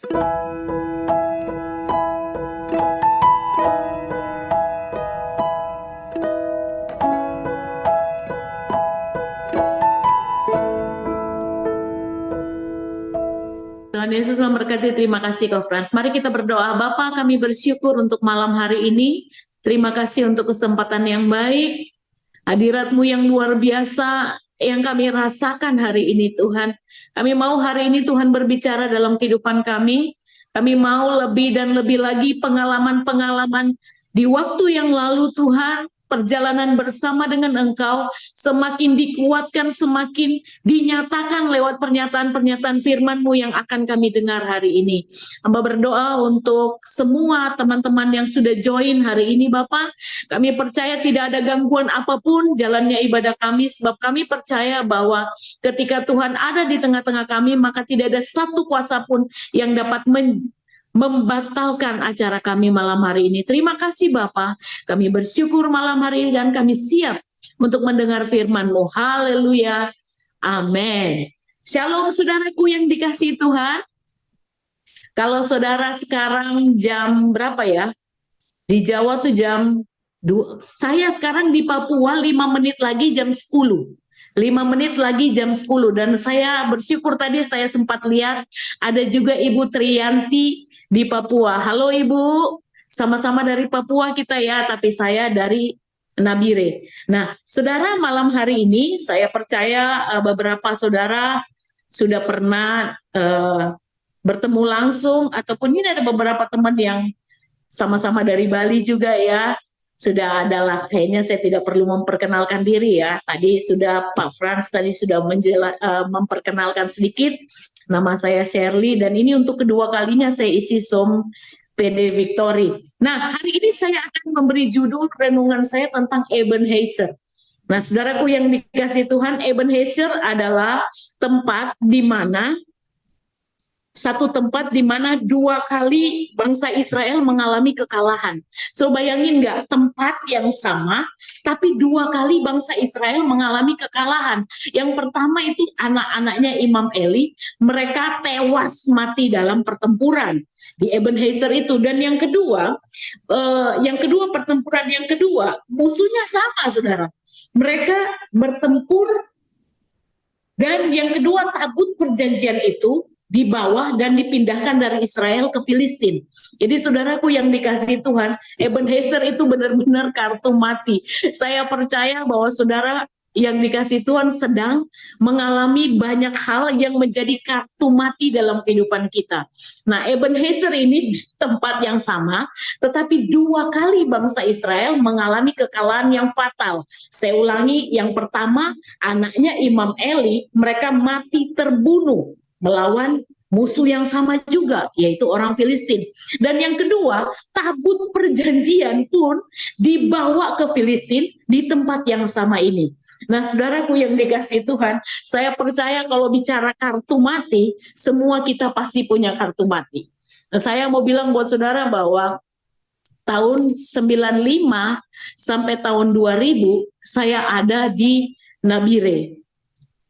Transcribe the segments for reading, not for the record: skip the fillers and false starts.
Tuhan Yesus memberkati. Terima kasih Kak Frans. Mari kita berdoa. Bapa, kami bersyukur untuk malam hari ini. Terima kasih untuk kesempatan yang baik, hadirat-Mu yang luar biasa yang kami rasakan hari ini Tuhan. Kami mau hari ini Tuhan berbicara dalam kehidupan kami. Kami mau lebih dan lebih lagi pengalaman-pengalaman di waktu yang lalu Tuhan. Perjalanan bersama dengan Engkau semakin dikuatkan, semakin dinyatakan lewat pernyataan-pernyataan firman-Mu yang akan kami dengar hari ini. Hamba berdoa untuk semua teman-teman yang sudah join hari ini Bapak. Kami percaya tidak ada gangguan apapun jalannya ibadah kami, sebab kami percaya bahwa ketika Tuhan ada di tengah-tengah kami, maka tidak ada satu kuasa pun yang dapat membatalkan acara kami malam hari ini. Terima kasih Bapak, kami bersyukur malam hari ini dan kami siap untuk mendengar firman-Mu. Haleluya, amin. Shalom saudaraku yang dikasihi Tuhan. Kalau saudara sekarang jam berapa ya? Di Jawa tuh jam 2. Saya sekarang di Papua 5 menit lagi jam 10. 5 menit lagi jam 10. Dan saya bersyukur tadi saya sempat lihat ada juga Ibu Triyanti di Papua. Halo Ibu, sama-sama dari Papua kita ya, tapi saya dari Nabire. Nah, saudara, malam hari ini saya percaya beberapa saudara sudah pernah bertemu langsung, ataupun ini ada beberapa teman yang sama-sama dari Bali juga ya. Sudah adalah, kayaknya saya tidak perlu memperkenalkan diri ya. Tadi sudah Pak Frans tadi sudah memperkenalkan sedikit. Nama saya Shirley dan ini untuk kedua kalinya saya isi Som PD Victory. Nah, hari ini saya akan memberi judul renungan saya tentang Ebenezer. Nah, saudaraku yang dikasihi Tuhan, Ebenezer adalah satu tempat di mana 2 kali bangsa Israel mengalami kekalahan. So bayangin nggak, tempat yang sama, tapi 2 kali bangsa Israel mengalami kekalahan. Yang pertama itu anak-anaknya Imam Eli, mereka tewas mati dalam pertempuran di Ebenezer itu. Dan yang kedua pertempuran yang kedua, musuhnya sama saudara. Mereka bertempur dan yang kedua tabut perjanjian itu dibawa dan dipindahkan dari Israel ke Filistin. Jadi saudaraku yang dikasihi Tuhan, Ebenezer itu benar-benar kartu mati. Saya percaya bahwa saudara yang dikasihi Tuhan sedang mengalami banyak hal yang menjadi kartu mati dalam kehidupan kita. Nah, Ebenezer ini tempat yang sama, tetapi 2 kali bangsa Israel mengalami kekalahan yang fatal. Saya ulangi, yang pertama anaknya Imam Eli, mereka mati terbunuh melawan musuh yang sama juga, yaitu orang Filistin. Dan yang kedua, tabut perjanjian pun dibawa ke Filistin di tempat yang sama ini. Nah, saudaraku yang dikasihi Tuhan, saya percaya kalau bicara kartu mati, semua kita pasti punya kartu mati. Nah, saya mau bilang buat saudara bahwa tahun 95 sampai tahun 2000, saya ada di Nabire.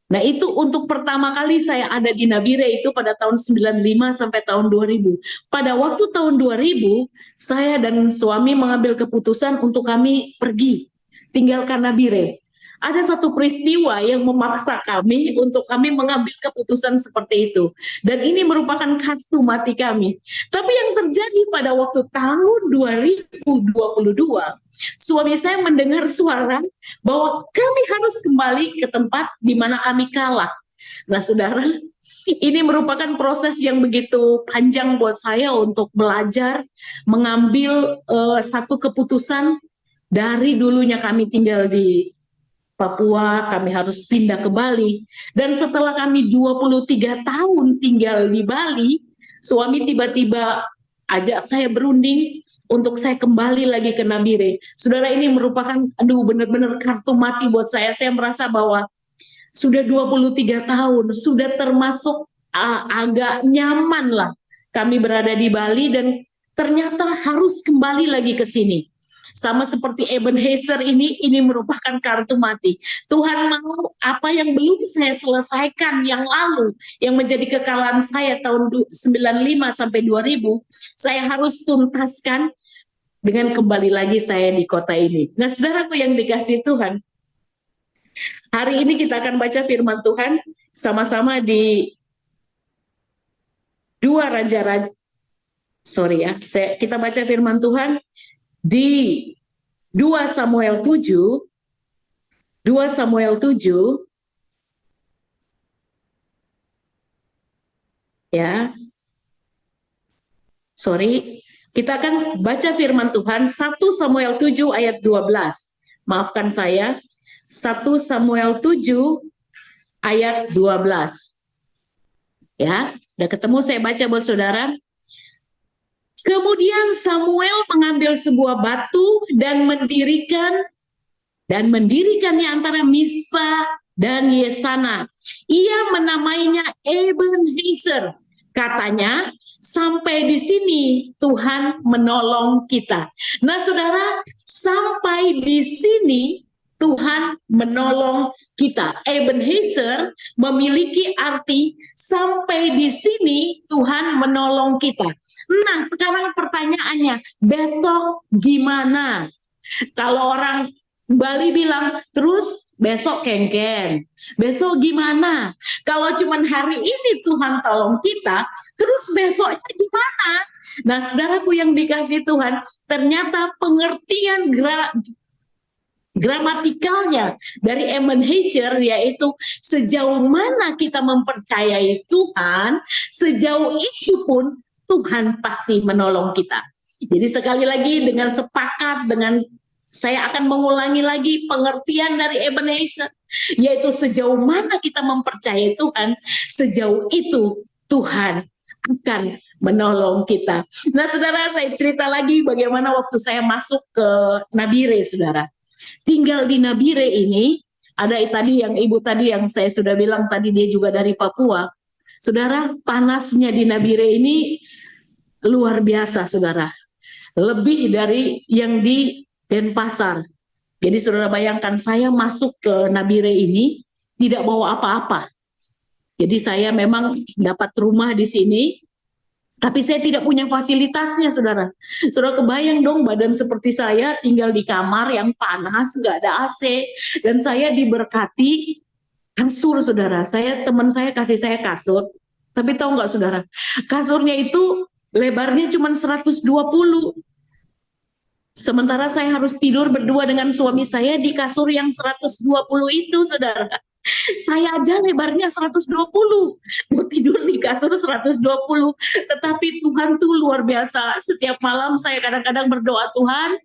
Nah, itu untuk pertama kali saya ada di Nabire itu pada tahun 95 sampai tahun 2000. Pada waktu tahun 2000, saya dan suami mengambil keputusan untuk kami pergi, tinggalkan Nabire. Ada satu peristiwa yang memaksa kami untuk kami mengambil keputusan seperti itu. Dan ini merupakan kartu mati kami. Tapi yang terjadi pada waktu tahun 2022, suami saya mendengar suara bahwa kami harus kembali ke tempat di mana kami kalah. Nah, saudara, ini merupakan proses yang begitu panjang buat saya untuk belajar, mengambil satu keputusan. Dari dulunya kami tinggal di Papua, kami harus pindah ke Bali. Dan setelah kami 23 tahun tinggal di Bali, suami tiba-tiba ajak saya berunding untuk saya kembali lagi ke Nabire. Saudara, ini merupakan benar-benar kartu mati buat saya. Saya merasa bahwa sudah 23 tahun, sudah termasuk agak nyaman lah kami berada di Bali dan ternyata harus kembali lagi ke sini. sama seperti Ebenezer ini merupakan kartu mati. Tuhan mau apa yang belum saya selesaikan yang lalu, yang menjadi kekalahan saya tahun 95 sampai 2000, saya harus tuntaskan dengan kembali lagi saya di kota ini. Nah, saudaraku yang dikasihi Tuhan, hari ini kita akan baca firman Tuhan sama-sama di kita baca firman Tuhan di 2 Samuel 7 ya. Kita akan baca firman Tuhan 1 Samuel 7 ayat 12. Maafkan saya. 1 Samuel 7 ayat 12. Ya, udah ketemu, saya baca buat saudara. Kemudian Samuel mengambil sebuah batu dan mendirikannya antara Mispa dan Yesana. Ia menamainya Ebenezer. Katanya, sampai di sini Tuhan menolong kita. Nah, saudara, sampai di sini Tuhan menolong kita. Ebenezer memiliki arti sampai di sini Tuhan menolong kita. Nah, sekarang pertanyaannya, besok gimana? Kalau orang Bali bilang, terus besok kengken. Besok gimana? Kalau cuman hari ini Tuhan tolong kita, terus besoknya gimana? Nah, saudaraku yang dikasihi Tuhan, ternyata pengertian gramatikalnya dari Ebenezer yaitu sejauh mana kita mempercayai Tuhan, sejauh itu pun Tuhan pasti menolong kita. Jadi sekali lagi dengan sepakat dengan saya akan mengulangi lagi pengertian dari Ebenezer, yaitu sejauh mana kita mempercayai Tuhan, sejauh itu Tuhan akan menolong kita. Nah, saudara, saya cerita lagi bagaimana waktu saya masuk ke Nabire, saudara. Tinggal di Nabire ini, ada tadi yang ibu tadi yang saya sudah bilang tadi, dia juga dari Papua. Saudara, panasnya di Nabire ini luar biasa, saudara. Lebih dari yang di Denpasar. Jadi saudara bayangkan, saya masuk ke Nabire ini tidak bawa apa-apa. Jadi saya memang dapat rumah di sini, tapi saya tidak punya fasilitasnya, saudara. Saudara kebayang dong, badan seperti saya tinggal di kamar yang panas, nggak ada AC, dan saya diberkati kasur, saudara. Teman saya kasih saya kasur, tapi tahu nggak, saudara? Kasurnya itu lebarnya cuma 120. Sementara saya harus tidur berdua dengan suami saya di kasur yang 120 itu, saudara. Saya aja lebarnya 120, mau tidur di kasur 120, tetapi Tuhan tuh luar biasa. Setiap malam saya kadang-kadang berdoa, Tuhan,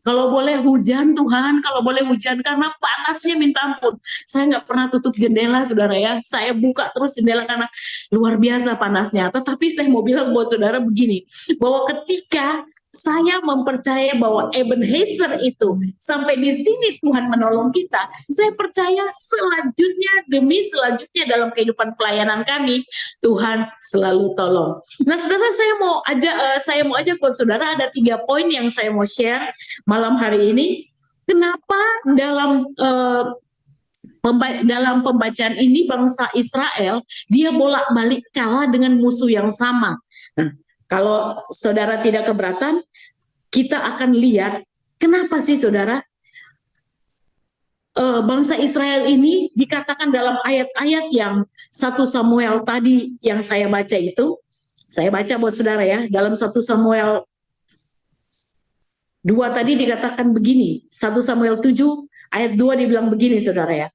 kalau boleh hujan, Tuhan, kalau boleh hujan, karena panasnya minta ampun. Saya nggak pernah tutup jendela, saudara ya. Saya buka terus jendela karena luar biasa panasnya. Tetapi saya mau bilang buat saudara begini, bahwa ketika saya mempercayai bahwa Ebenezer itu sampai di sini Tuhan menolong kita, saya percaya selanjutnya demi selanjutnya dalam kehidupan pelayanan kami, Tuhan selalu tolong. Nah, saudara, saya mau ajak buat saudara ada 3 poin yang saya mau share malam hari ini. Kenapa dalam pembacaan ini bangsa Israel dia bolak-balik kalah dengan musuh yang sama. Nah, kalau saudara tidak keberatan, kita akan lihat kenapa sih, saudara, bangsa Israel ini dikatakan dalam ayat-ayat yang 1 Samuel tadi yang saya baca itu. Saya baca buat saudara ya, dalam 1 Samuel 2 tadi dikatakan begini, 1 Samuel 7 ayat 2 dibilang begini, saudara ya.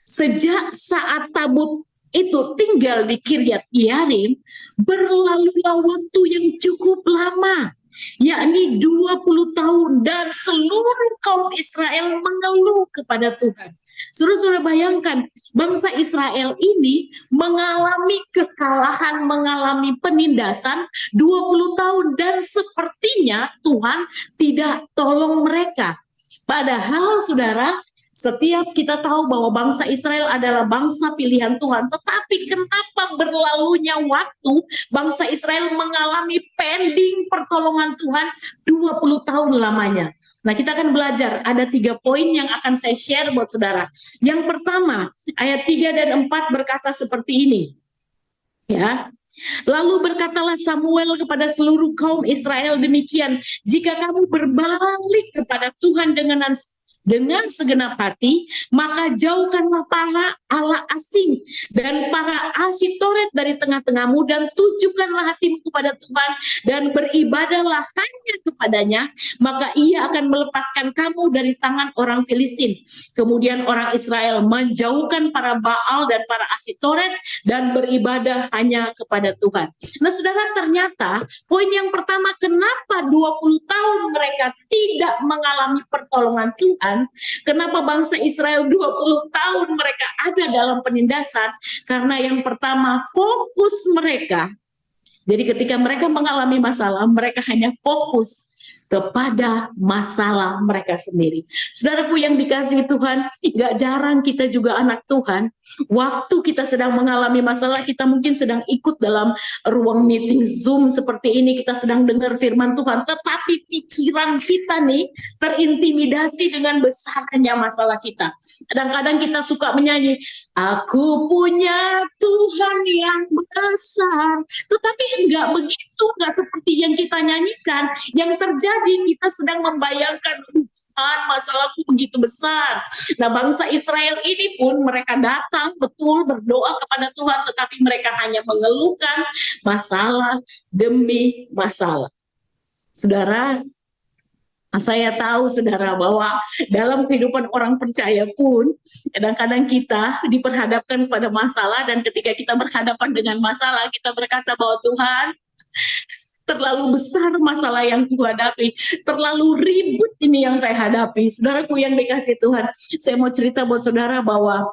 Sejak saat tabut itu tinggal di Kiryat Yearim, berlalulah waktu yang cukup lama, yakni 20 tahun, dan seluruh kaum Israel mengeluh kepada Tuhan. Saudara bayangkan, bangsa Israel ini mengalami kekalahan, mengalami penindasan 20 tahun, dan sepertinya Tuhan tidak tolong mereka. Padahal, saudara, Setiap kita tahu bahwa bangsa Israel adalah bangsa pilihan Tuhan, tetapi kenapa berlalunya waktu bangsa Israel mengalami pending pertolongan Tuhan 20 tahun lamanya. Nah, kita akan belajar, ada 3 poin yang akan saya share buat saudara. Yang pertama, ayat 3 dan 4 berkata seperti ini. Ya. Lalu berkatalah Samuel kepada seluruh kaum Israel demikian, jika kamu berbalik kepada Tuhan dengan segenap hati, maka jauhkanlah para Allah asing dan para asitoret dari tengah-tengahmu, dan tujukanlah hatimu kepada Tuhan dan beribadahlah hanya kepadanya, maka ia akan melepaskan kamu dari tangan orang Filistin. Kemudian orang Israel menjauhkan para Baal dan para asitoret dan beribadah hanya kepada Tuhan. Nah, saudara, ternyata poin yang pertama, kenapa 20 tahun mereka tidak mengalami pertolongan Tuhan, kenapa bangsa Israel 20 tahun mereka ada dalam penindasan? Karena yang pertama, fokus mereka. Jadi ketika mereka mengalami masalah, mereka hanya fokus kepada masalah mereka sendiri. Saudaraku yang dikasihi Tuhan, gak jarang kita juga anak Tuhan, waktu kita sedang mengalami masalah, kita mungkin sedang ikut dalam ruang meeting Zoom seperti ini, kita sedang dengar firman Tuhan, tetapi pikiran kita nih terintimidasi dengan besarnya masalah kita. Kadang-kadang kita suka menyanyi, aku punya Tuhan yang besar, tetapi enggak begitu, enggak seperti yang kita nyanyikan. Yang terjadi, kita sedang membayangkan, Tuhan, masalahku begitu besar. Nah, bangsa Israel ini pun mereka datang betul berdoa kepada Tuhan, tetapi mereka hanya mengeluhkan masalah demi masalah. Saudara, saya tahu saudara bahwa dalam kehidupan orang percaya pun kadang-kadang kita diperhadapkan pada masalah, dan ketika kita berhadapan dengan masalah, kita berkata bahwa Tuhan, terlalu besar masalah yang kuhadapi, terlalu ribut ini yang saya hadapi. Saudaraku yang dikasihi Tuhan, saya mau cerita buat saudara bahwa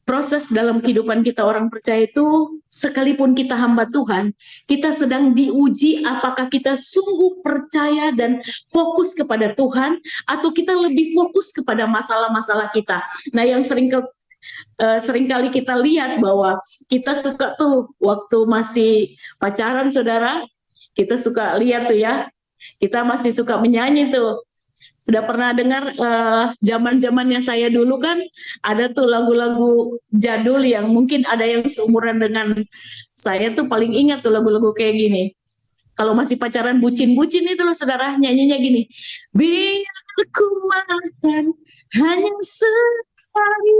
proses dalam kehidupan kita orang percaya itu, sekalipun kita hamba Tuhan, kita sedang diuji apakah kita sungguh percaya dan fokus kepada Tuhan, atau kita lebih fokus kepada masalah-masalah kita. Nah, yang seringkali kita lihat bahwa kita suka tuh waktu masih pacaran, saudara, kita suka lihat tuh ya, kita masih suka menyanyi tuh. Sudah pernah dengar zaman-zamannya saya dulu kan ada tuh lagu-lagu jadul yang mungkin ada yang seumuran dengan saya tuh paling ingat tuh lagu-lagu kayak gini. Kalau masih pacaran bucin-bucin itu loh saudara, nyanyinya gini, biar ku makan hanya sekali,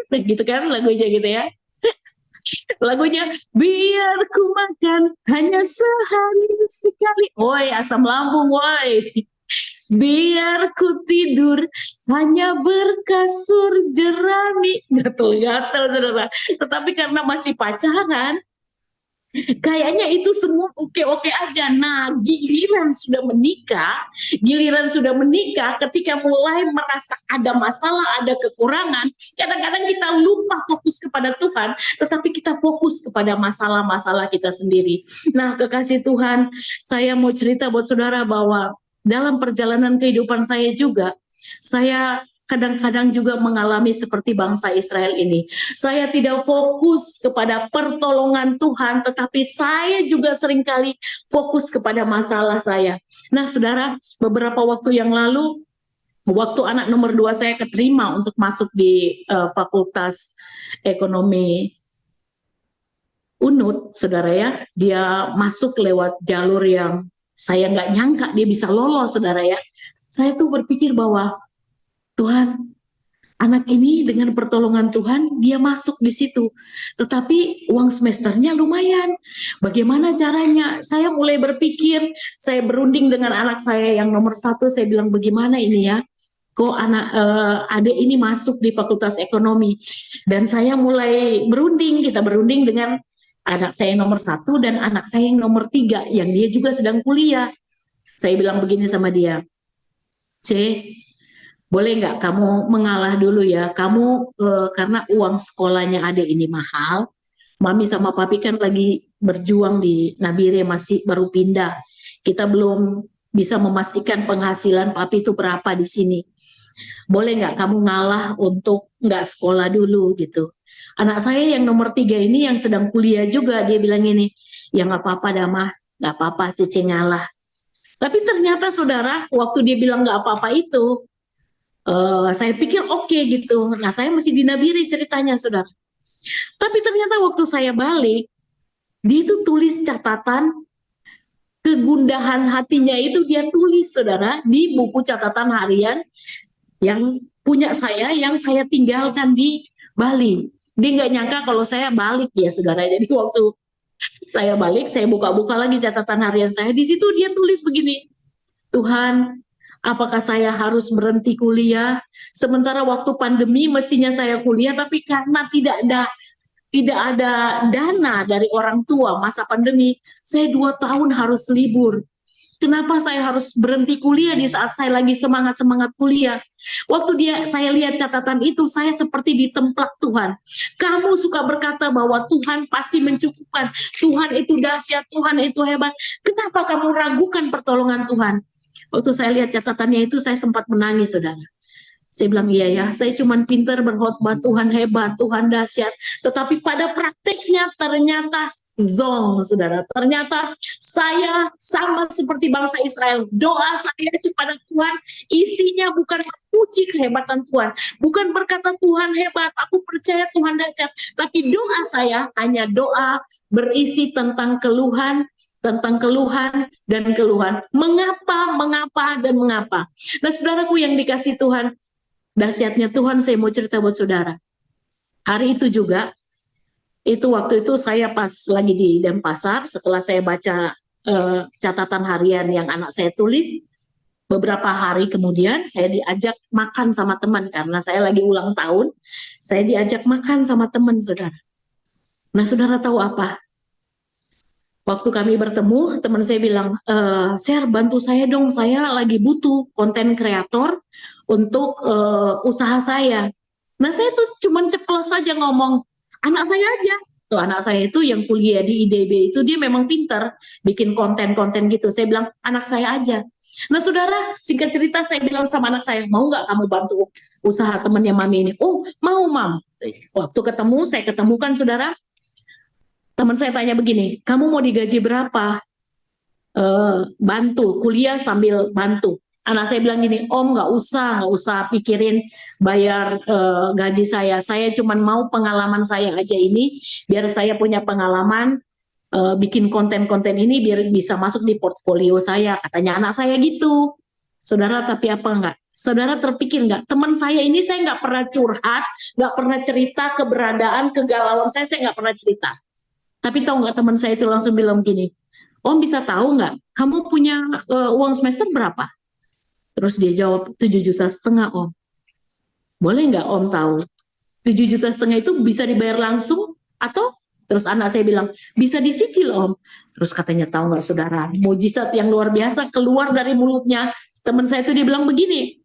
begitu kan lagunya gitu ya. Lagunya, biar ku makan hanya sehari sekali, woi asam lambung woi. Biar ku tidur hanya berkasur jerami, gatel-gatel saudara. Tetapi karena masih pacaran, kayaknya itu semua oke-oke aja. Nah, giliran sudah menikah, ketika mulai merasa ada masalah, ada kekurangan, kadang-kadang kita lupa fokus kepada Tuhan, tetapi kita fokus kepada masalah-masalah kita sendiri. Nah, kekasih Tuhan, saya mau cerita buat saudara bahwa dalam perjalanan kehidupan saya juga, saya kadang-kadang juga mengalami seperti bangsa Israel ini. Saya tidak fokus kepada pertolongan Tuhan, tetapi saya juga seringkali fokus kepada masalah saya. Nah, saudara, beberapa waktu yang lalu, waktu anak nomor 2 saya keterima untuk masuk di Fakultas Ekonomi UNUD, saudara ya, dia masuk lewat jalur yang saya nggak nyangka dia bisa lolos, saudara ya. Saya tuh berpikir bahwa Tuhan, anak ini dengan pertolongan Tuhan, dia masuk di situ. Tetapi uang semesternya lumayan. Bagaimana caranya? Saya mulai berpikir, saya berunding dengan anak saya yang nomor 1, saya bilang bagaimana ini ya? Kok adik ini masuk di Fakultas Ekonomi? Dan saya mulai berunding, kita berunding dengan anak saya yang nomor 1 dan anak saya yang nomor 3, yang dia juga sedang kuliah. Saya bilang begini sama dia, C, boleh nggak kamu mengalah dulu ya, kamu karena uang sekolahnya adik ini mahal, mami sama papi kan lagi berjuang di Nabire, masih baru pindah, kita belum bisa memastikan penghasilan papi itu berapa di sini. Boleh nggak kamu ngalah untuk nggak sekolah dulu gitu. Anak saya yang nomor 3 ini yang sedang kuliah juga, dia bilang ini, ya nggak apa-apa Damah, nggak apa-apa Cici ngalah. Tapi ternyata saudara, waktu dia bilang nggak apa-apa itu, saya pikir oke gitu. Nah saya masih dinabiri ceritanya saudara. Tapi ternyata waktu saya balik, dia itu tulis catatan kegundahan hatinya itu dia tulis saudara di buku catatan harian yang punya saya yang saya tinggalkan di Bali. Dia nggak nyangka kalau saya balik ya saudara. Jadi waktu saya balik, saya buka-buka lagi catatan harian saya. Di situ dia tulis begini, Tuhan, apakah saya harus berhenti kuliah? Sementara waktu pandemi mestinya saya kuliah, tapi karena tidak ada dana dari orang tua masa pandemi, saya 2 tahun harus libur. Kenapa saya harus berhenti kuliah di saat saya lagi semangat-semangat kuliah? Waktu saya lihat catatan itu, saya seperti ditemplak Tuhan. Kamu suka berkata bahwa Tuhan pasti mencukupkan, Tuhan itu dahsyat, Tuhan itu hebat. Kenapa kamu ragukan pertolongan Tuhan? Waktu saya lihat catatannya itu, saya sempat menangis, saudara. Saya bilang, iya ya, saya cuma pintar berkhotbah, Tuhan hebat, Tuhan dahsyat. Tetapi pada prakteknya ternyata zong, saudara. Ternyata saya sama seperti bangsa Israel. Doa saya kepada Tuhan, isinya bukan memuji kehebatan Tuhan. Bukan berkata Tuhan hebat, aku percaya Tuhan dahsyat. Tapi doa saya hanya doa berisi tentang keluhan dan keluhan. Mengapa, dan mengapa. Nah saudaraku yang dikasih Tuhan, dahsyatnya Tuhan, saya mau cerita buat saudara. Hari itu juga, waktu itu saya pas lagi di Denpasar, setelah saya baca catatan harian yang anak saya tulis, beberapa hari kemudian saya diajak makan sama teman, karena saya lagi ulang tahun, saya diajak makan sama teman, saudara. Nah saudara tahu apa? Waktu kami bertemu, teman saya bilang, Sher, bantu saya dong, saya lagi butuh konten kreator untuk usaha saya. Nah saya tuh cuman ceplos saja ngomong, anak saya aja. Tuh anak saya itu yang kuliah di IDB itu dia memang pintar bikin konten-konten gitu. Saya bilang, anak saya aja. Nah saudara, singkat cerita saya bilang sama anak saya, mau nggak kamu bantu usaha temannya mami ini? Oh mau mam. Waktu saya ketemukan saudara, teman saya tanya begini, kamu mau digaji berapa? Bantu, kuliah sambil bantu. Anak saya bilang gini, Om nggak usah pikirin bayar gaji saya cuma mau pengalaman saya aja ini, biar saya punya pengalaman bikin konten-konten ini biar bisa masuk di portfolio saya, katanya anak saya gitu. Saudara, tapi apa enggak? Saudara terpikir nggak, teman saya ini saya nggak pernah curhat, nggak pernah cerita keberadaan, kegalauan saya nggak pernah cerita. Tapi tahu nggak teman saya itu langsung bilang gini, Om bisa tahu nggak, kamu punya uang semester berapa? Terus dia jawab, 7,5 juta Om. Boleh nggak Om tahu? 7,5 juta itu bisa dibayar langsung atau? Terus anak saya bilang, bisa dicicil Om. Terus katanya tahu nggak saudara, mujizat yang luar biasa keluar dari mulutnya. Teman saya itu dia bilang begini,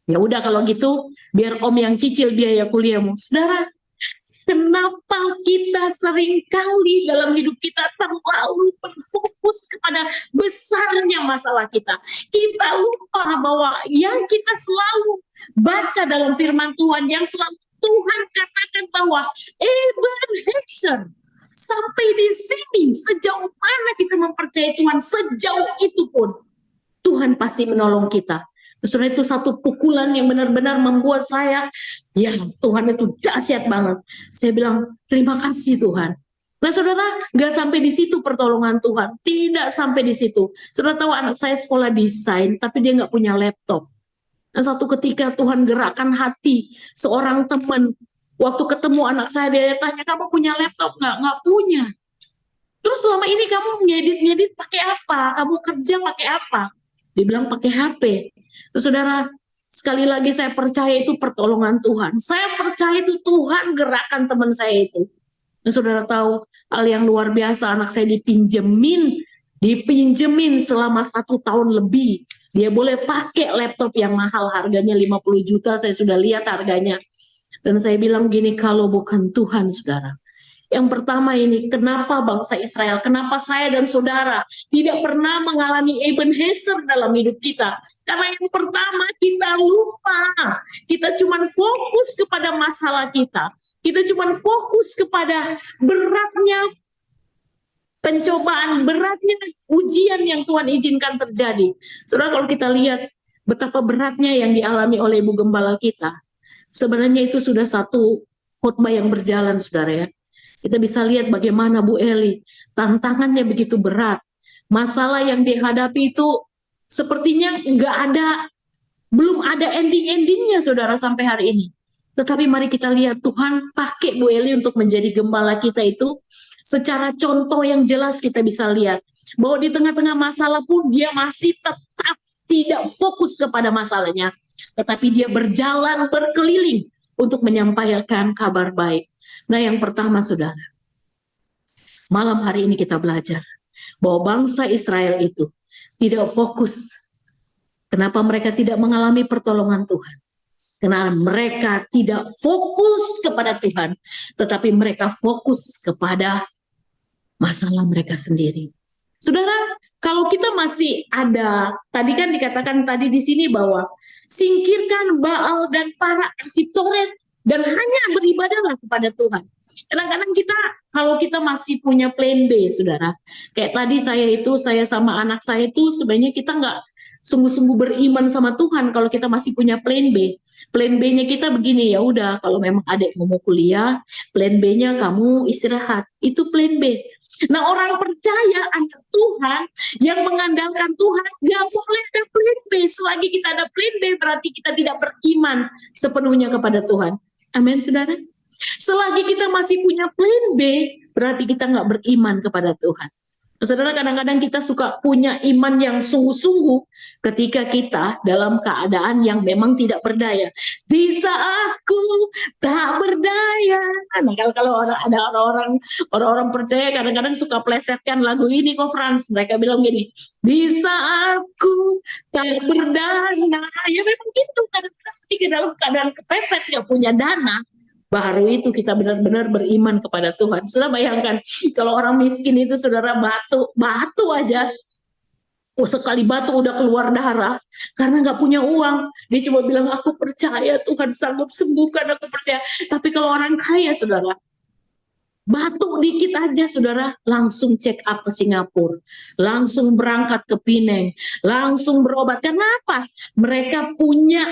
ya udah kalau gitu biar Om yang cicil biaya kuliahmu. Saudara, kenapa kita seringkali dalam hidup kita terlalu berfokus kepada besarnya masalah kita. Kita lupa bahwa yang kita selalu baca dalam firman Tuhan, yang selalu Tuhan katakan bahwa Ebenezer, sampai di sini, sejauh mana kita mempercayai Tuhan, sejauh itu pun Tuhan pasti menolong kita. Saudara, itu satu pukulan yang benar-benar membuat saya, ya Tuhan itu dahsyat banget. Saya bilang, terima kasih Tuhan. Nah saudara, nggak sampai di situ pertolongan Tuhan. Tidak sampai di situ. Saudara tahu anak saya sekolah desain, tapi dia nggak punya laptop. Nah satu ketika Tuhan gerakkan hati seorang teman. Waktu ketemu anak saya, dia tanya, kamu punya laptop nggak? Nggak punya. Terus selama ini kamu ngedit pakai apa? Kamu kerja pakai apa? Dia bilang pakai HP. Saudara, sekali lagi saya percaya itu pertolongan Tuhan. Saya percaya itu Tuhan gerakan teman saya itu. Dan saudara tahu hal yang luar biasa, anak saya dipinjemin selama 1 tahun lebih. Dia boleh pakai laptop yang mahal, harganya 50 juta, saya sudah lihat harganya. Dan saya bilang gini, kalau bukan Tuhan saudara, Yang pertama ini, kenapa bangsa Israel, kenapa saya dan saudara tidak pernah mengalami Ebenezer dalam hidup kita? Karena yang pertama kita lupa, kita cuma fokus kepada masalah kita cuma fokus kepada beratnya pencobaan, beratnya ujian yang Tuhan izinkan terjadi. Saudara, kalau kita lihat betapa beratnya yang dialami oleh Ibu Gembala kita, sebenarnya itu sudah satu khotbah yang berjalan, saudara ya. Kita bisa lihat bagaimana Bu Eli, tantangannya begitu berat. Masalah yang dihadapi itu sepertinya belum ada ending-endingnya, saudara, sampai hari ini. Tetapi mari kita lihat Tuhan pakai Bu Eli untuk menjadi gembala kita itu. Secara contoh yang jelas kita bisa lihat bahwa di tengah-tengah masalah pun dia masih tetap tidak fokus kepada masalahnya. Tetapi dia berjalan berkeliling untuk menyampaikan kabar baik. Nah, yang pertama, saudara, malam hari ini kita belajar bahwa bangsa Israel itu tidak fokus. Kenapa mereka tidak mengalami pertolongan Tuhan? Karena mereka tidak fokus kepada Tuhan, tetapi mereka fokus kepada masalah mereka sendiri. Saudara, kalau kita masih ada, tadi kan dikatakan tadi di sini bahwa singkirkan Baal dan para Asitoret dan hanya beribadahlah kepada Tuhan. Kadang-kadang kita, kalau kita masih punya plan B, saudara, kayak tadi saya sama anak saya itu sebenarnya kita nggak sungguh-sungguh beriman sama Tuhan kalau kita masih punya plan B. Plan B-nya kita begini, ya udah, kalau memang adik mau kuliah, plan B-nya kamu istirahat. Itu plan B. Nah, orang percaya anak Tuhan yang mengandalkan Tuhan gak boleh ada plan B. Selagi kita ada plan B berarti kita tidak beriman sepenuhnya kepada Tuhan. Amin, saudara. Selagi kita masih punya plan B berarti kita nggak beriman kepada Tuhan. Saudara, kadang-kadang kita suka punya iman yang sungguh-sungguh ketika kita dalam keadaan yang memang tidak berdaya. Di saatku tak berdaya. Nah, kalau ada orang-orang percaya kadang-kadang suka plesetkan lagu ini kok, Frans. Mereka bilang gini, di saatku tak berdaya. Ya memang gitu, kadang-kadang ketika dalam keadaan kepepet gak punya dana, baru itu kita benar-benar beriman kepada Tuhan. Sudah bayangkan kalau orang miskin itu, saudara, batu aja, sekali batu udah keluar darah karena nggak punya uang. Dia cuma bilang, aku percaya Tuhan sanggup sembuhkan, aku percaya. Tapi kalau orang kaya, saudara, batuk dikit aja, saudara, langsung check up ke Singapura, langsung berangkat ke Pineng, langsung berobat. Kenapa? Mereka punya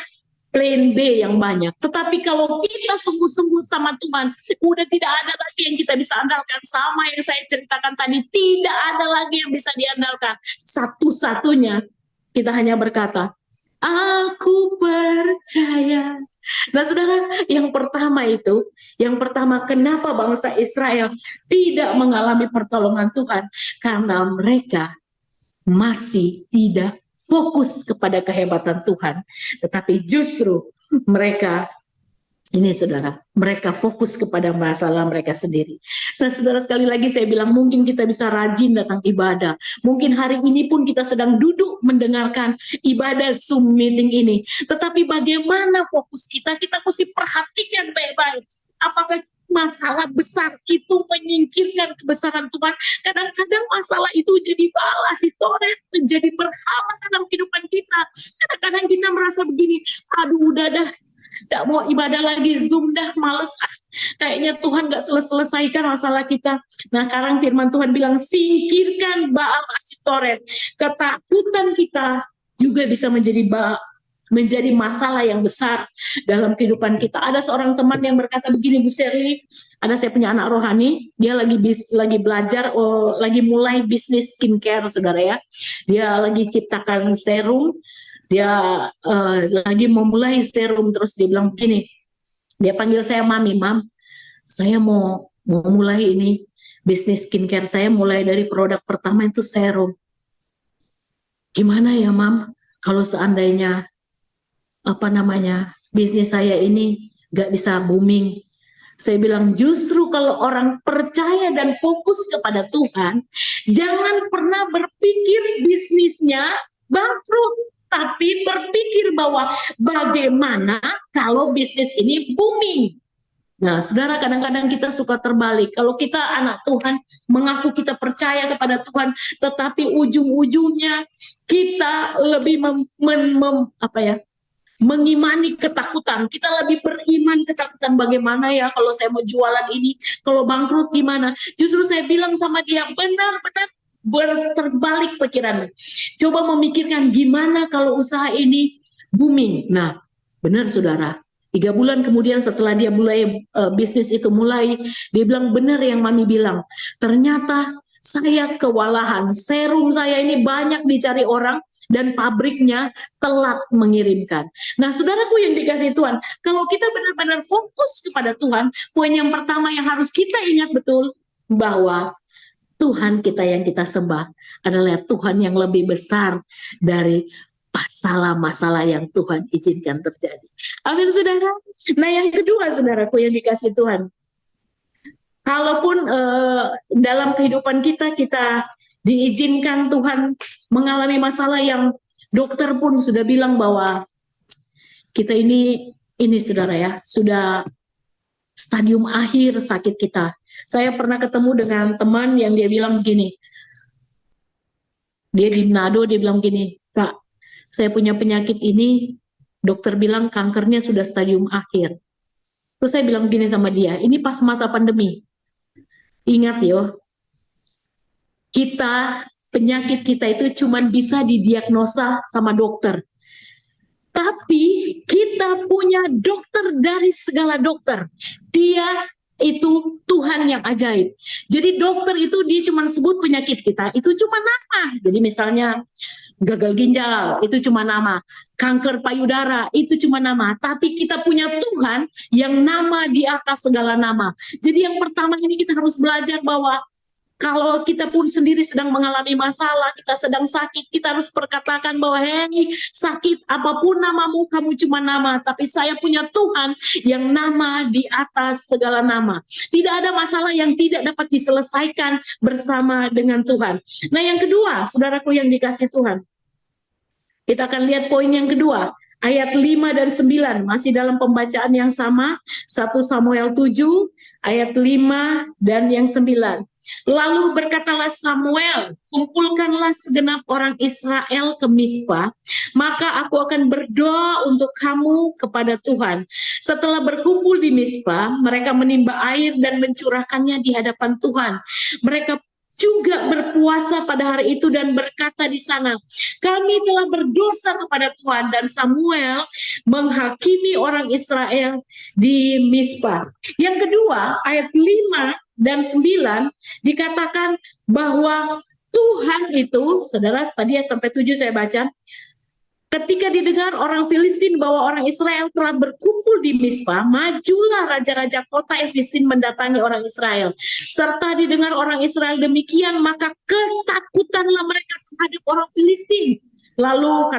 plan B yang banyak. Tetapi kalau kita sungguh-sungguh sama Tuhan, udah tidak ada lagi yang kita bisa andalkan. Sama yang saya ceritakan tadi, tidak ada lagi yang bisa diandalkan. Satu-satunya kita hanya berkata, aku percaya. Nah, saudara, yang pertama kenapa bangsa Israel tidak mengalami pertolongan Tuhan? Karena mereka masih tidak fokus kepada kehebatan Tuhan, tetapi justru mereka fokus kepada masalah mereka sendiri. Nah, saudara, sekali lagi saya bilang, mungkin kita bisa rajin datang ibadah. Mungkin hari ini pun kita sedang duduk mendengarkan ibadah Zoom meeting ini. Tetapi bagaimana fokus kita? Kita mesti perhatikan baik-baik. Apakah masalah besar itu menyingkirkan kebesaran Tuhan? Kadang-kadang masalah itu jadi Baal Asitoret, menjadi berhala dalam kehidupan kita. Kadang-kadang kita merasa begini, aduh udah dah, gak mau ibadah lagi, Zoom dah, males, kayaknya Tuhan gak selesaikan masalah kita. Nah, sekarang firman Tuhan bilang, singkirkan Baal Asitoret. Ketakutan kita juga bisa menjadi masalah yang besar dalam kehidupan kita. Ada seorang teman yang berkata begini, Bu Shirley, saya punya anak rohani, dia lagi belajar, lagi mulai bisnis skincare, saudara ya. Dia lagi ciptakan serum, dia lagi memulai serum, terus dia bilang begini, dia panggil saya Mami, Mam, saya mau mulai ini bisnis skincare, saya mulai dari produk pertama itu serum. Gimana ya, Mam, kalau seandainya bisnis saya ini gak bisa booming? Saya bilang, justru kalau orang percaya dan fokus kepada Tuhan, jangan pernah berpikir bisnisnya bangkrut, tapi berpikir bahwa bagaimana kalau bisnis ini booming. Nah, saudara, kadang-kadang kita suka terbalik. Kalau kita anak Tuhan, mengaku kita percaya kepada Tuhan, tetapi ujung-ujungnya kita lebih mengimani ketakutan. Kita lebih beriman ketakutan, bagaimana ya kalau saya mau jualan ini, kalau bangkrut gimana. Justru saya bilang sama dia, benar-benar terbalik pikirannya. Coba memikirkan gimana kalau usaha ini booming. Nah, benar saudara. 3 bulan kemudian setelah dia mulai bisnis itu mulai, dia bilang benar yang Mami bilang. Ternyata saya kewalahan. Serum saya ini banyak dicari orang dan pabriknya telat mengirimkan. Nah, saudaraku yang dikasih Tuhan, kalau kita benar-benar fokus kepada Tuhan, poin yang pertama yang harus kita ingat betul bahwa Tuhan kita yang kita sembah adalah Tuhan yang lebih besar dari masalah-masalah yang Tuhan izinkan terjadi. Amin, saudara. Nah, yang kedua, saudaraku yang dikasih Tuhan, kalaupun dalam kehidupan kita diizinkan Tuhan mengalami masalah yang dokter pun sudah bilang bahwa kita ini saudara ya, sudah stadium akhir sakit kita. Saya pernah ketemu dengan teman yang dia bilang begini, dia di Manado, dia bilang begini, Kak, saya punya penyakit ini, dokter bilang kankernya sudah stadium akhir. Terus saya bilang begini sama dia, ini pas masa pandemi. Ingat yo, penyakit kita itu cuma bisa didiagnosa sama dokter. Tapi kita punya dokter dari segala dokter. Dia itu Tuhan yang ajaib. Jadi dokter itu dia cuma sebut penyakit kita, itu cuma nama. Jadi misalnya gagal ginjal, itu cuma nama. Kanker payudara, itu cuma nama. Tapi kita punya Tuhan yang nama di atas segala nama. Jadi yang pertama ini kita harus belajar bahwa kalau kita pun sendiri sedang mengalami masalah, kita sedang sakit, kita harus berkatakan bahwa, hei, sakit apapun namamu, kamu cuma nama. Tapi saya punya Tuhan yang nama di atas segala nama. Tidak ada masalah yang tidak dapat diselesaikan bersama dengan Tuhan. Nah, yang kedua, saudaraku yang dikasih Tuhan, kita akan lihat poin yang kedua. Ayat 5 dan 9, masih dalam pembacaan yang sama, 1 Samuel 7, ayat 5 dan yang 9. Lalu berkatalah Samuel, kumpulkanlah segenap orang Israel ke Mispa, maka aku akan berdoa untuk kamu kepada Tuhan. Setelah berkumpul di Mispa, mereka menimba air dan mencurahkannya di hadapan Tuhan. Mereka juga berpuasa pada hari itu dan berkata di sana, kami telah berdosa kepada Tuhan. Dan Samuel menghakimi orang Israel di Mispa. Yang kedua, ayat 5 dan 9 dikatakan bahwa Tuhan itu, saudara, tadi sampai 7 saya baca, ketika didengar orang Filistin bahwa orang Israel telah berkumpul di Mispa, majulah raja-raja kota Filistin mendatangi orang Israel. Serta didengar orang Israel demikian, maka ketakutanlah mereka terhadap orang Filistin. Lalu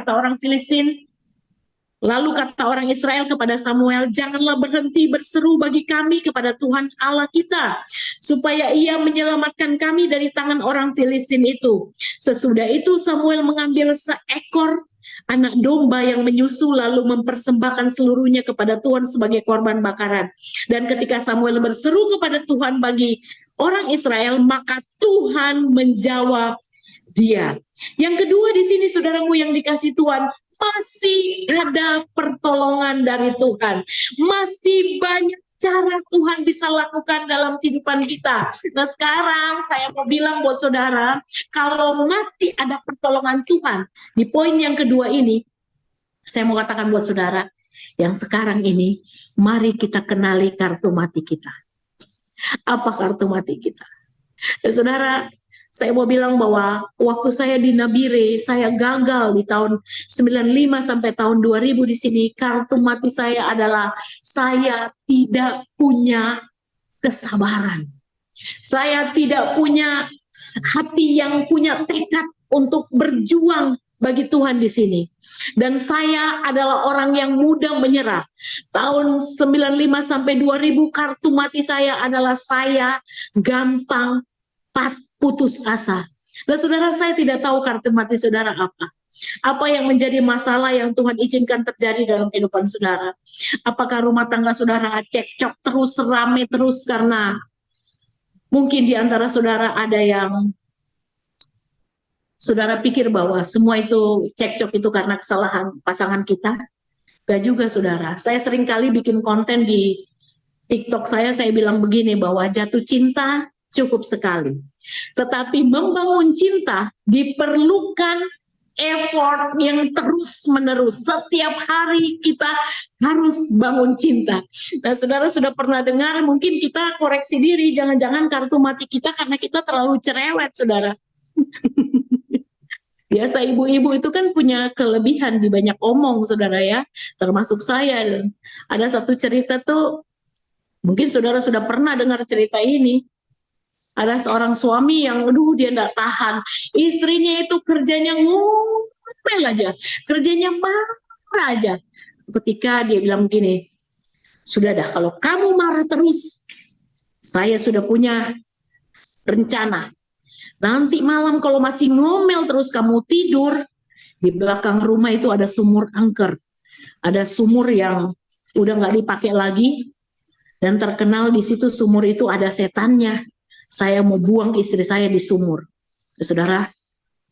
kata orang Israel kepada Samuel, janganlah berhenti berseru bagi kami kepada Tuhan Allah kita, supaya ia menyelamatkan kami dari tangan orang Filistin itu. Sesudah itu Samuel mengambil seekor anak domba yang menyusu, lalu mempersembahkan seluruhnya kepada Tuhan sebagai korban bakaran. Dan ketika Samuel berseru kepada Tuhan bagi orang Israel, maka Tuhan menjawab dia. Yang kedua di sini, saudaraku yang dikasih Tuhan, masih ada pertolongan dari Tuhan. Masih banyak cara Tuhan bisa lakukan dalam kehidupan kita. Nah, sekarang saya mau bilang buat saudara, kalau masih ada pertolongan Tuhan, di poin yang kedua ini, saya mau katakan buat saudara, yang sekarang ini, mari kita kenali kartu mati kita. Apa kartu mati kita? Dan saudara, saya mau bilang bahwa waktu saya di Nabire, saya gagal di tahun 95 sampai tahun 2000 di sini. Kartu mati saya adalah saya tidak punya kesabaran. Saya tidak punya hati yang punya tekad untuk berjuang bagi Tuhan di sini. Dan saya adalah orang yang mudah menyerah. Tahun 95 sampai 2000 kartu mati saya adalah saya gampang putus asa. Nah, saudara, saya tidak tahu kartu mati saudara apa. Apa yang menjadi masalah yang Tuhan izinkan terjadi dalam kehidupan saudara? Apakah rumah tangga saudara cekcok terus, rame terus karena mungkin di antara saudara ada yang saudara pikir bahwa semua itu cekcok itu karena kesalahan pasangan kita? Gak juga saudara. Saya sering kali bikin konten di TikTok saya bilang begini bahwa jatuh cinta cukup sekali. Tetapi membangun cinta diperlukan effort yang terus-menerus. Setiap hari kita harus bangun cinta. Dan saudara sudah pernah dengar, mungkin kita koreksi diri, jangan-jangan kartu mati kita karena kita terlalu cerewet, saudara. Biasa ibu-ibu itu kan punya kelebihan di banyak omong, saudara ya. Termasuk saya. Ada satu cerita tuh, mungkin saudara sudah pernah dengar cerita ini. Ada seorang suami yang, dia nggak tahan. Istrinya itu kerjanya ngomel aja. Kerjanya marah aja. Ketika dia bilang gini, sudah dah, kalau kamu marah terus, saya sudah punya rencana. Nanti malam kalau masih ngomel terus kamu tidur, di belakang rumah itu ada sumur angker. Ada sumur yang udah nggak dipakai lagi, dan terkenal di situ sumur itu ada setannya. Saya mau buang istri saya di sumur. Saudara,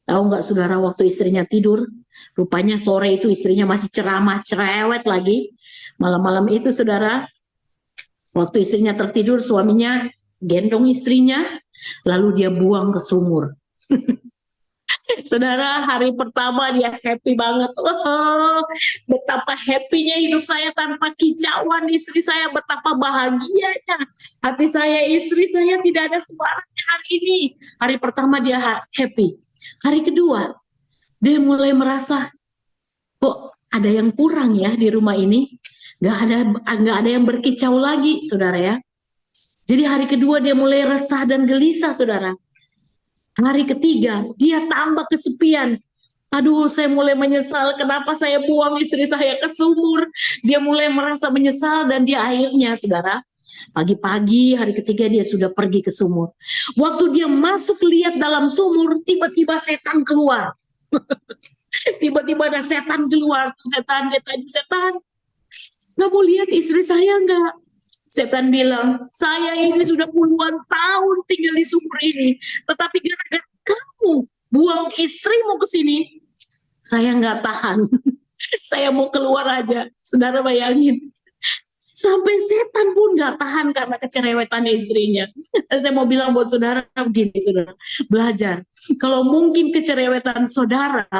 tahu nggak saudara, waktu istrinya tidur, rupanya sore itu istrinya masih ceramah, cerewet lagi. Malam-malam itu saudara, waktu istrinya tertidur, suaminya gendong istrinya, lalu dia buang ke sumur. Saudara, hari pertama dia happy banget. Oh, betapa happynya hidup saya tanpa kicauan istri saya, betapa bahagianya hati saya, istri saya tidak ada suaranya hari ini. Hari pertama dia happy. Hari kedua, dia mulai merasa, kok ada yang kurang ya di rumah ini. Nggak ada yang berkicau lagi, saudara ya. Jadi hari kedua dia mulai resah dan gelisah, saudara. Hari ketiga, dia tambah kesepian. Aduh, saya mulai menyesal kenapa saya buang istri saya ke sumur. Dia mulai merasa menyesal dan dia akhirnya, saudara, pagi-pagi hari ketiga dia sudah pergi ke sumur. Waktu dia masuk lihat dalam sumur, tiba-tiba setan keluar. Tiba-tiba ada setan keluar. Setan, dia tanya, setan, kamu lihat istri saya enggak? Setan bilang, saya ini sudah puluhan tahun tinggal di sumur ini, tetapi gara-gara kamu buang istrimu ke sini, saya nggak tahan. Saya mau keluar aja. Saudara bayangin, sampai setan pun nggak tahan karena kecerewetan istrinya. Dan saya mau bilang buat saudara begini, saudara, belajar. Kalau mungkin kecerewetan saudara,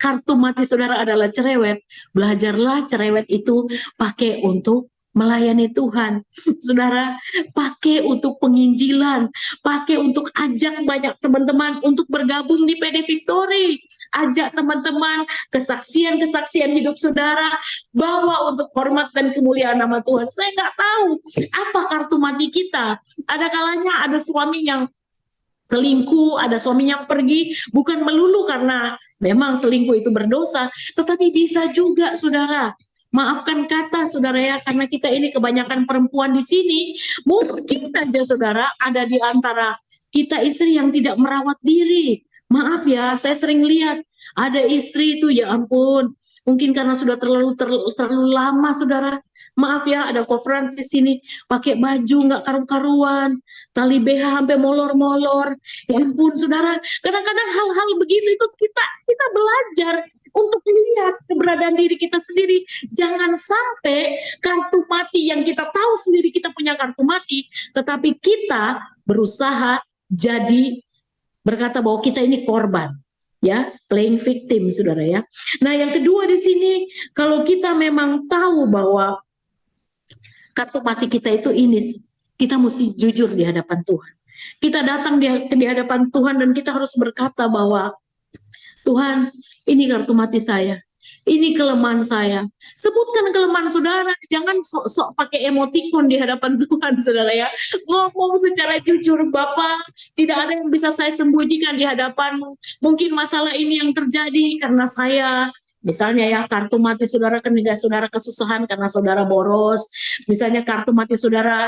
kartu mati saudara adalah cerewet, belajarlah cerewet itu pakai untuk melayani Tuhan. Saudara, pakai untuk penginjilan, pakai untuk ajak banyak teman-teman untuk bergabung di PD Victory, ajak teman-teman kesaksian-kesaksian hidup saudara, bawa untuk hormat dan kemuliaan nama Tuhan. Saya nggak tahu apa kartu mati kita. Ada kalanya ada suami yang selingkuh, ada suami yang pergi, bukan melulu karena memang selingkuh itu berdosa, tetapi bisa juga, saudara, maafkan kata, saudara ya, karena kita ini kebanyakan perempuan di sini, mungkin aja saudara ada di antara kita istri yang tidak merawat diri. Maaf ya, saya sering lihat ada istri itu, ya ampun, mungkin karena sudah terlalu lama, saudara. Maaf ya, ada conference di sini pakai baju nggak karu-karuan, tali BH sampai molor-molor. Ya ampun, saudara, kadang-kadang hal-hal begitu itu kita belajar untuk lihat keberadaan diri kita sendiri. Jangan sampai kartu mati yang kita tahu sendiri kita punya kartu mati, tetapi kita berusaha jadi berkata bahwa kita ini korban, ya, playing victim, saudara ya. Nah, yang kedua di sini, kalau kita memang tahu bahwa kartu mati kita itu ini, kita mesti jujur di hadapan Tuhan. Kita datang di hadapan Tuhan dan kita harus berkata bahwa Tuhan, ini kartu mati saya, ini kelemahan saya. Sebutkan kelemahan saudara, jangan sok-sok pakai emotikon di hadapan Tuhan, saudara ya. Ngomong secara jujur, Bapak, tidak ada yang bisa saya sembunyikan di hadapanmu. Mungkin masalah ini yang terjadi karena saya Misalnya ya, kartu mati saudara ketika saudara kesusahan karena saudara boros. Misalnya kartu mati saudara,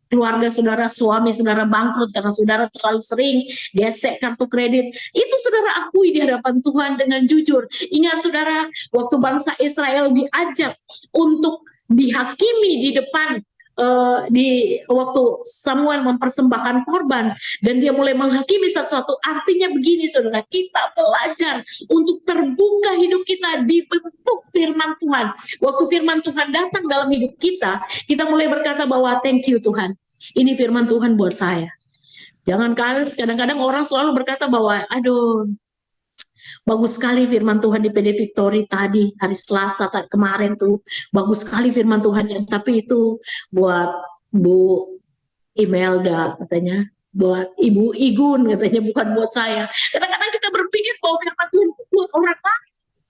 keluarga saudara, suami saudara bangkrut karena saudara terlalu sering gesek kartu kredit. Itu saudara akui di hadapan Tuhan dengan jujur. Ingat saudara, waktu bangsa Israel diajak untuk dihakimi di depan di waktu Samuel mempersembahkan korban dan dia mulai menghakimi satu-satu, artinya begini saudara, kita belajar untuk terbuka hidup kita dibentuk firman Tuhan. Waktu firman Tuhan datang dalam hidup kita, kita mulai berkata bahwa thank you Tuhan, ini firman Tuhan buat saya. Jangan kadang-kadang orang selalu berkata bahwa aduh, bagus sekali firman Tuhan di PD Victory tadi, hari Selasa kemarin tuh, bagus sekali firman Tuhan, tapi itu buat Bu Imelda katanya, buat Ibu Igun katanya, bukan buat saya. Kadang-kadang kita berpikir bahwa firman Tuhan itu buat orang lain.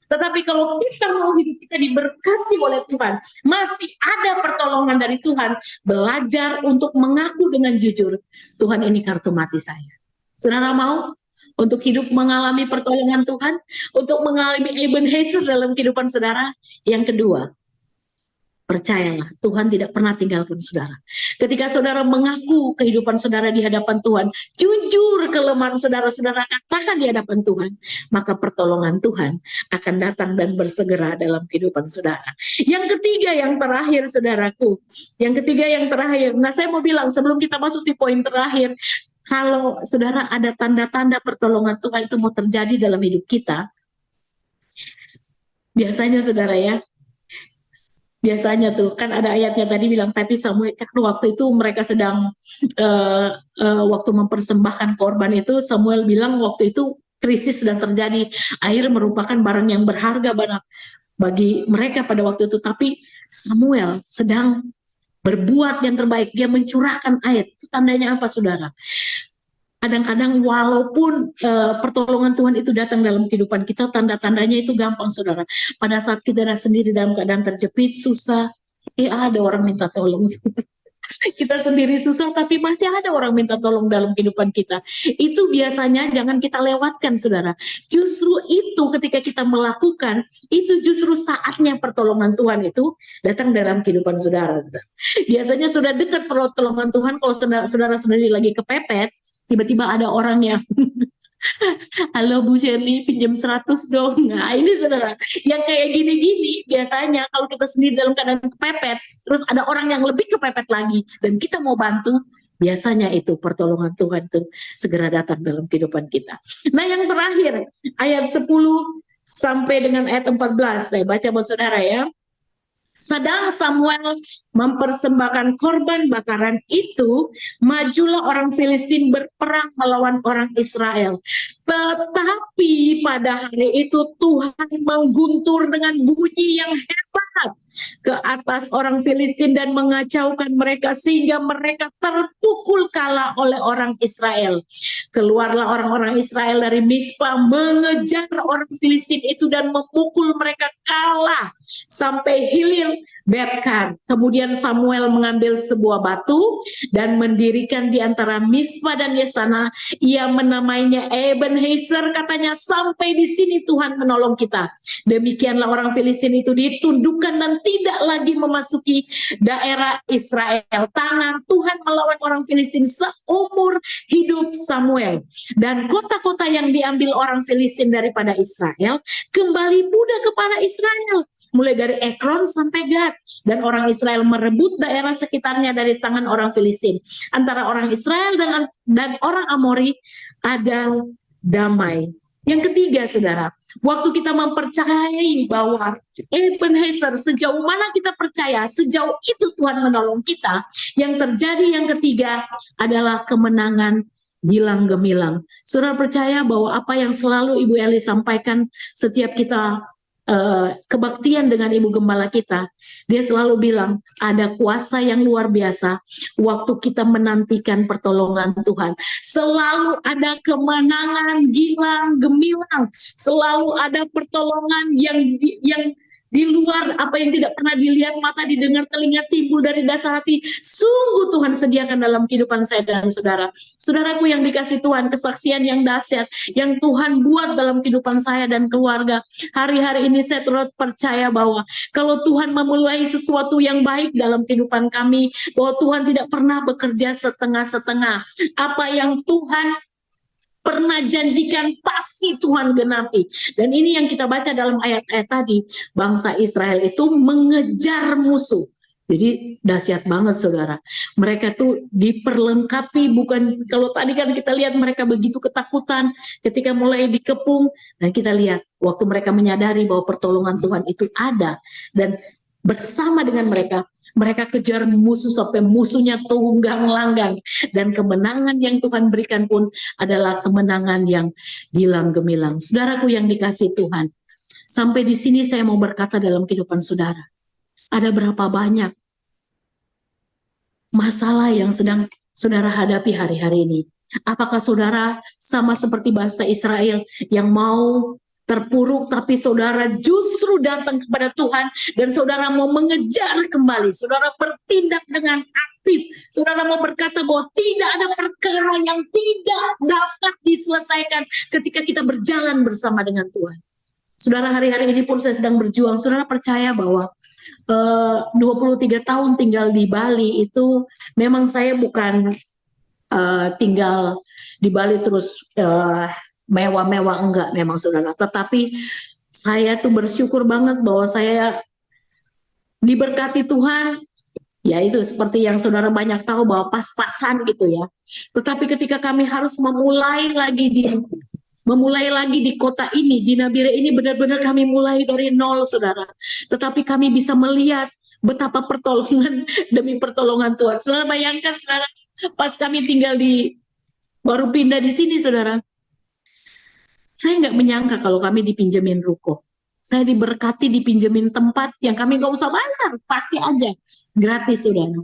Tetapi kalau kita mau hidup kita diberkati oleh Tuhan, masih ada pertolongan dari Tuhan, belajar untuk mengaku dengan jujur, Tuhan ini kartu mati saya. Saudara mau untuk hidup mengalami pertolongan Tuhan, untuk mengalami Ebenezer dalam kehidupan saudara? Yang kedua, percayalah, Tuhan tidak pernah tinggalkan saudara. Ketika saudara mengaku kehidupan saudara di hadapan Tuhan, jujur kelemahan saudara-saudara katakan di hadapan Tuhan, maka pertolongan Tuhan akan datang dan bersegera dalam kehidupan saudara. Yang ketiga, yang terakhir saudaraku, yang ketiga yang terakhir, nah saya mau bilang sebelum kita masuk di poin terakhir, kalau saudara ada tanda-tanda pertolongan Tuhan itu mau terjadi dalam hidup kita, biasanya saudara ya, biasanya tuh kan ada ayatnya tadi bilang, tapi Samuel waktu itu mereka sedang waktu mempersembahkan korban itu, Samuel bilang waktu itu krisis sedang terjadi, air merupakan barang yang berharga banget bagi mereka pada waktu itu, tapi Samuel sedang berbuat yang terbaik, dia mencurahkan air. Itu tandanya apa saudara? Kadang-kadang walaupun pertolongan Tuhan itu datang dalam kehidupan kita, tanda-tandanya itu gampang saudara. Pada saat kita sendiri dalam keadaan terjepit, susah, ada orang minta tolong. Kita sendiri susah, tapi masih ada orang minta tolong dalam kehidupan kita. Itu biasanya jangan kita lewatkan saudara. Justru itu ketika kita melakukan, itu justru saatnya pertolongan Tuhan itu datang dalam kehidupan saudara. Biasanya sudah dekat pertolongan Tuhan kalau saudara sendiri lagi kepepet, tiba-tiba ada orang yang halo Bu Shirley, pinjam 100 dong. Nah ini saudara, yang kayak gini-gini biasanya kalau kita sendiri dalam keadaan kepepet, terus ada orang yang lebih kepepet lagi dan kita mau bantu, biasanya itu pertolongan Tuhan itu segera datang dalam kehidupan kita. Nah yang terakhir, ayat 10 sampai dengan ayat 14, saya baca buat saudara ya. Sedang Samuel mempersembahkan korban bakaran itu, majulah orang Filistin berperang melawan orang Israel. Tetapi pada hari itu Tuhan mengguntur dengan bunyi yang hebat ke atas orang Filistin dan mengacaukan mereka sehingga mereka terpukul kalah oleh orang Israel. Keluarlah orang-orang Israel dari Mispa mengejar orang Filistin itu dan memukul mereka kalah sampai hilir Berkar. Kemudian Samuel mengambil sebuah batu dan mendirikan di antara Mispa dan Yesana. Ia menamainya Ebenezer, katanya sampai di sini Tuhan menolong kita. Demikianlah orang Filistin itu ditundukkan dan tidak lagi memasuki daerah Israel. Tangan Tuhan melawan orang Filistin seumur hidup Samuel. Dan kota-kota yang diambil orang Filistin daripada Israel kembali budak kepada Israel. Mulai dari Ekron sampai Gad. Dan orang Israel merebut daerah sekitarnya dari tangan orang Filistin. Antara orang Israel dan orang Amori ada damai. Yang ketiga saudara, waktu kita mempercayai bahwa Ebenezer, sejauh mana kita percaya, sejauh itu Tuhan menolong kita. Yang terjadi yang ketiga adalah kemenangan gilang gemilang. Saudara percaya bahwa apa yang selalu Ibu Eli sampaikan setiap kita kebaktian dengan Ibu Gembala kita, dia selalu bilang ada kuasa yang luar biasa waktu kita menantikan pertolongan Tuhan. Selalu ada kemenangan gilang gemilang, selalu ada pertolongan yang di luar apa yang tidak pernah dilihat mata, didengar telinga, timbul dari dasar hati, sungguh Tuhan sediakan dalam kehidupan saya dan saudara. Saudaraku yang dikasih Tuhan, kesaksian yang dahsyat yang Tuhan buat dalam kehidupan saya dan keluarga. Hari-hari ini saya terus percaya bahwa kalau Tuhan memulai sesuatu yang baik dalam kehidupan kami, bahwa Tuhan tidak pernah bekerja setengah-setengah. Apa yang Tuhan pernah janjikan pasti Tuhan genapi. Dan ini yang kita baca dalam ayat-ayat tadi, bangsa Israel itu mengejar musuh. Jadi dahsyat banget saudara. Mereka tuh diperlengkapi, bukan kalau tadi kan kita lihat mereka begitu ketakutan ketika mulai dikepung. Dan kita lihat waktu mereka menyadari bahwa pertolongan Tuhan itu ada. Dan bersama dengan mereka kejar musuh sampai musuhnya tunggang langgang. Dan kemenangan yang Tuhan berikan pun adalah kemenangan yang gilang gemilang. Saudaraku yang dikasih Tuhan, sampai di sini saya mau berkata dalam kehidupan saudara, ada berapa banyak masalah yang sedang saudara hadapi hari-hari ini? Apakah saudara sama seperti bangsa Israel yang mau terpuruk, tapi saudara justru datang kepada Tuhan dan saudara mau mengejar kembali, saudara bertindak dengan aktif, saudara mau berkata bahwa tidak ada perkara yang tidak dapat diselesaikan ketika kita berjalan bersama dengan Tuhan. Saudara, hari-hari ini pun saya sedang berjuang. Saudara percaya bahwa 23 tahun tinggal di Bali itu memang saya bukan tinggal di Bali terus mewah-mewah, enggak memang saudara. Tetapi saya tuh bersyukur banget bahwa saya diberkati Tuhan. Ya itu seperti yang saudara banyak tahu bahwa pas-pasan gitu ya. Tetapi ketika kami harus memulai lagi di kota ini, di Nabire ini, benar-benar kami mulai dari nol saudara. Tetapi kami bisa melihat betapa pertolongan demi pertolongan Tuhan. Saudara bayangkan saudara, pas kami tinggal baru pindah di sini saudara, saya nggak menyangka kalau kami dipinjemin ruko. Saya diberkati dipinjemin tempat yang kami nggak usah bayar, pakai aja, gratis saudara.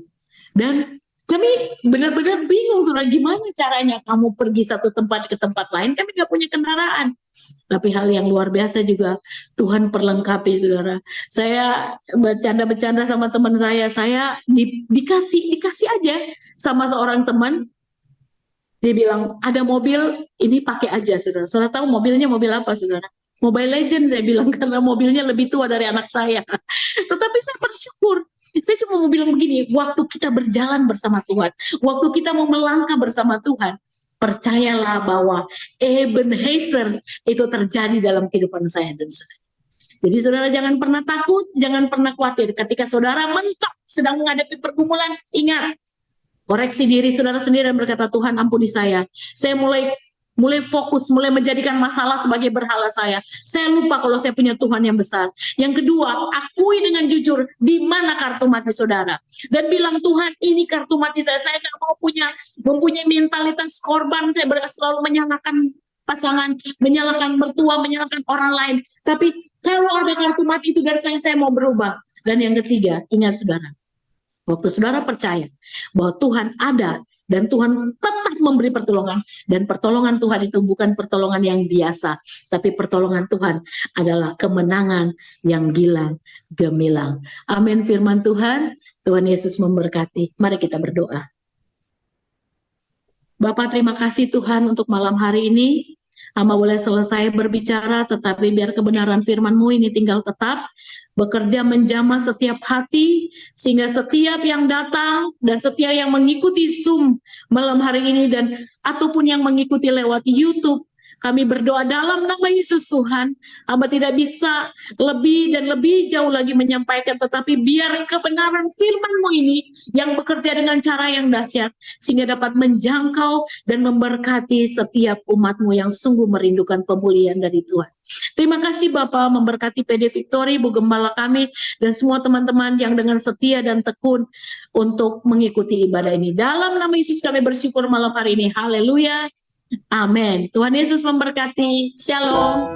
Dan kami benar-benar bingung saudara, gimana caranya kamu pergi satu tempat ke tempat lain, kami nggak punya kendaraan. Tapi hal yang luar biasa juga Tuhan perlengkapi saudara. Saya bercanda-bercanda sama teman saya dikasih aja sama seorang teman. Dia bilang, ada mobil, ini pakai aja saudara. Saudara tahu mobilnya mobil apa saudara? Mobile Legends saya bilang, karena mobilnya lebih tua dari anak saya. Tetapi saya bersyukur. Saya cuma mau bilang begini, waktu kita berjalan bersama Tuhan, waktu kita mau melangkah bersama Tuhan, percayalah bahwa Ebenezer itu terjadi dalam kehidupan saya dan saudara. Jadi saudara jangan pernah takut, jangan pernah khawatir. Ketika saudara mentok sedang menghadapi pergumulan, ingat, koreksi diri saudara sendiri dan berkata, Tuhan ampuni saya mulai fokus, mulai menjadikan masalah sebagai berhala saya. Saya lupa kalau saya punya Tuhan yang besar. Yang kedua, akui dengan jujur di mana kartu mati saudara. Dan bilang, Tuhan ini kartu mati saya. Saya tidak mau mempunyai mentalitas korban. Saya selalu menyalahkan pasangan, menyalahkan mertua, menyalahkan orang lain. Tapi kalau ada kartu mati itu dari saya mau berubah. Dan yang ketiga, ingat saudara, waktu saudara percaya bahwa Tuhan ada dan Tuhan tetap memberi pertolongan, dan pertolongan Tuhan itu bukan pertolongan yang biasa, tapi pertolongan Tuhan adalah kemenangan yang gilang gemilang. Amin firman Tuhan. Tuhan Yesus memberkati. Mari kita berdoa. Bapa, terima kasih Tuhan untuk malam hari ini. Hamba boleh selesai berbicara, tetapi biar kebenaran firman-Mu ini tinggal tetap bekerja menjamah setiap hati, sehingga setiap yang datang dan setiap yang mengikuti Zoom malam hari ini dan ataupun yang mengikuti lewat YouTube, kami berdoa dalam nama Yesus Tuhan. Hamba tidak bisa lebih dan lebih jauh lagi menyampaikan, tetapi biar kebenaran firman-Mu ini yang bekerja dengan cara yang dahsyat, sehingga dapat menjangkau dan memberkati setiap umat-Mu yang sungguh merindukan pemulihan dari Tuhan. Terima kasih Bapak, memberkati PD Victory, Bu Gembala kami, dan semua teman-teman yang dengan setia dan tekun untuk mengikuti ibadah ini. Dalam nama Yesus kami bersyukur malam hari ini. Haleluya. Amin. Tuhan Yesus memberkati. Shalom.